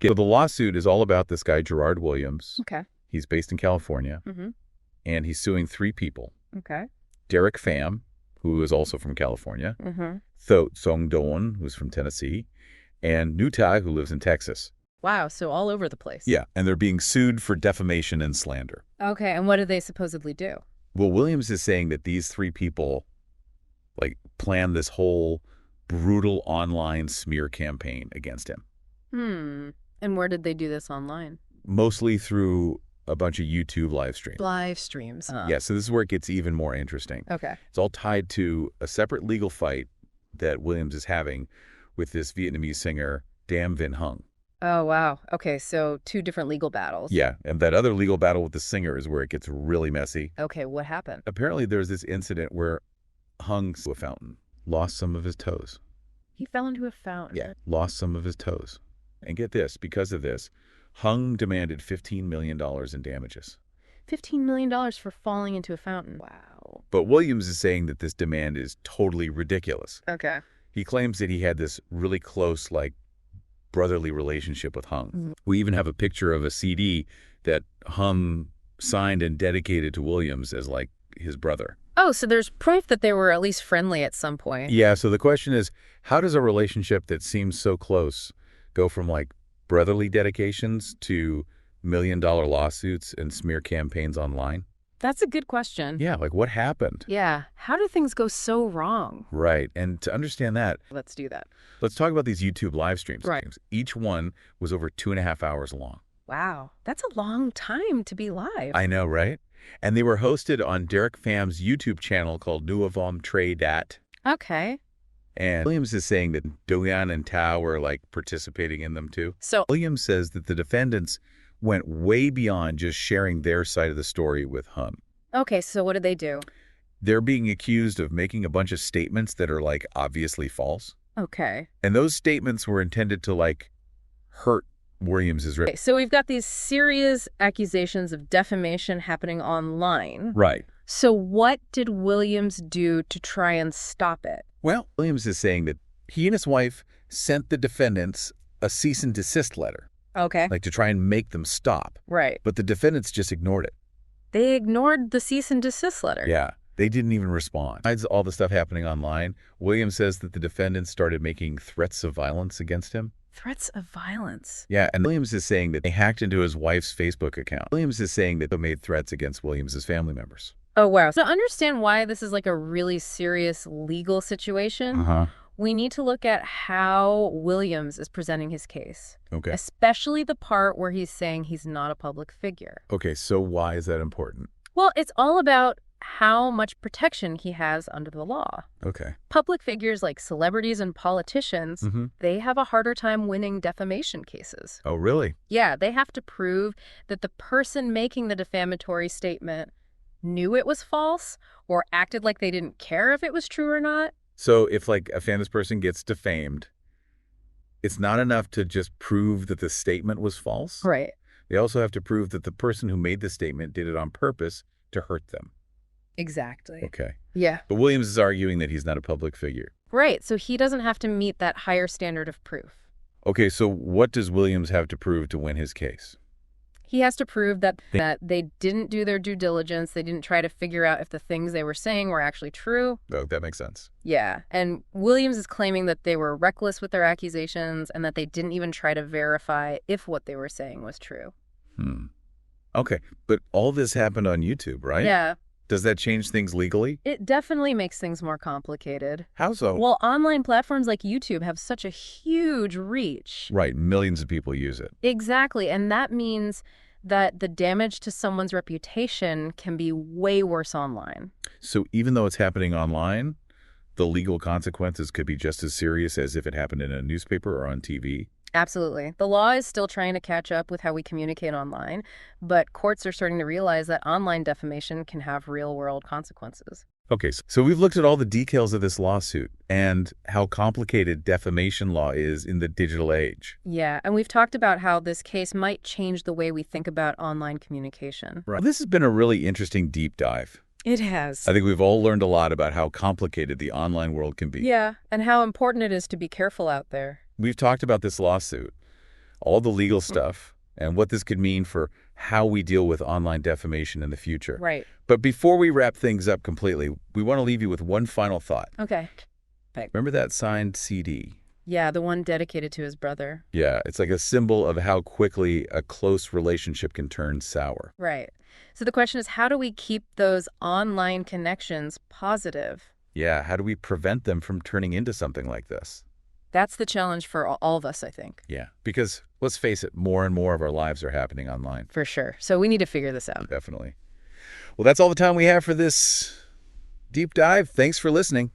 So the lawsuit is all about this guy, Gerard Williams. Okay. He's based in California, Mm-hmm. and he's suing three people. Okay. Pham, who is also from California. Mm-hmm. Thuong Doan, who's from Tennessee. And Nutai, who lives in Texas. Wow, so all over the place. Yeah, and they're being sued for defamation and slander. Okay, and what did they supposedly do? Well, Williams is saying that these three people, planned this whole brutal online smear campaign against him. And where did they do this online? Mostly through a bunch of YouTube live streams. Live streams. Yeah, so this is where it gets even more interesting. Okay. It's all tied to a separate legal fight that Williams is having with this Vietnamese singer, Dam Vinh Hung. Oh, wow. Okay, so two different legal battles. Yeah, and that other legal battle with the singer is where it gets really messy. Okay, what happened? Apparently there's this incident where Hung to a fountain, lost some of his toes. He fell into a fountain. Yeah, lost some of his toes. And get this, because of this, Hung demanded $15 million in damages. $15 million for falling into a fountain. Wow. But Williams is saying that this demand is totally ridiculous. Okay. He claims that he had this really close, brotherly relationship with Hung. Mm-hmm. We even have a picture of a CD that Hung signed and dedicated to Williams as, his brother. Oh, so there's proof that they were at least friendly at some point. Yeah, so the question is, how does a relationship that seems so close go from, brotherly dedications to million-dollar lawsuits and smear campaigns online? That's a good question. Yeah, what happened? Yeah. How do things go so wrong? Right, and to understand that, Let's do that. let's talk about these YouTube live streams. Right. Each one was over 2.5 hours long. Wow. That's a long time to be live. I know, right? And they were hosted on Pham's YouTube channel called Nuavom Tre Dat. Okay. And Williams is saying that Doan and Tao were participating in them too. So, Williams says that the defendants went way beyond just sharing their side of the story with Hung. okay, so what did they do? They're being accused of making a bunch of statements that are obviously false. Okay. And those statements were intended to hurt Williams's Okay, so we've got these serious accusations of defamation happening online. Right. So what did Williams do to try and stop it? Well, Williams is saying that he and his wife sent the defendants a cease and desist letter, Okay. to try and make them stop. Right. But the defendants just ignored it. They ignored the cease and desist letter. Yeah. They didn't even respond. Besides all the stuff happening online, Williams says that the defendants started making threats of violence against him. Threats of violence. Yeah, and Williams is saying that they hacked into his wife's Facebook account. Williams is saying that they made threats against Williams's family members. Oh, wow. So to understand why this is a really serious legal situation, we need to look at how Williams is presenting his case. Okay. Especially the part where he's saying he's not a public figure. Okay, so why is that important? Well, it's all about how much protection he has under the law. Okay. Public figures like celebrities and politicians, they have a harder time winning defamation cases. Oh, really? Yeah, they have to prove that the person making the defamatory statement knew it was false or acted like they didn't care if it was true or not. So if a famous person gets defamed, it's not enough to just prove that the statement was false? Right. They also have to prove that the person who made the statement did it on purpose to hurt them. Exactly. Okay. Yeah. But Williams is arguing that he's not a public figure. Right. So he doesn't have to meet that higher standard of proof. Okay, so what does Williams have to prove to win his case? He has to prove that they didn't do their due diligence. They didn't try to figure out if the things they were saying were actually true. Oh, that makes sense. Yeah. And Williams is claiming that they were reckless with their accusations and that they didn't even try to verify if what they were saying was true. Okay, but all this happened on YouTube, right? Yeah. Does that change things legally? It definitely makes things more complicated. How so? Well, online platforms like YouTube have such a huge reach. Right, millions of people use it. Exactly. And that means that the damage to someone's reputation can be way worse online. So even though it's happening online, the legal consequences could be just as serious as if it happened in a newspaper or on TV? Absolutely. The law is still trying to catch up with how we communicate online, but courts are starting to realize that online defamation can have real-world consequences. Okay, so we've looked at all the details of this lawsuit and how complicated defamation law is in the digital age. Yeah, and we've talked about how this case might change the way we think about online communication. Right. This has been a really interesting deep dive. It has. I think we've all learned a lot about how complicated the online world can be. Yeah, and how important it is to be careful out there. We've talked about this lawsuit. all the legal stuff, and what this could mean for how we deal with online defamation in the future. Right. But before we wrap things up completely, we want to leave you with one final thought. Okay. Remember that signed CD? Yeah, the one dedicated to his brother. Yeah, it's like a symbol of how quickly a close relationship can turn sour. Right. So the question is, how do we keep those online connections positive? Yeah, how do we prevent them from turning into something like this? That's the challenge for all of us, I think. Yeah, because let's face it, more and more of our lives are happening online. For sure. So we need to figure this out. Definitely. Well, that's all the time we have for this deep dive. Thanks for listening.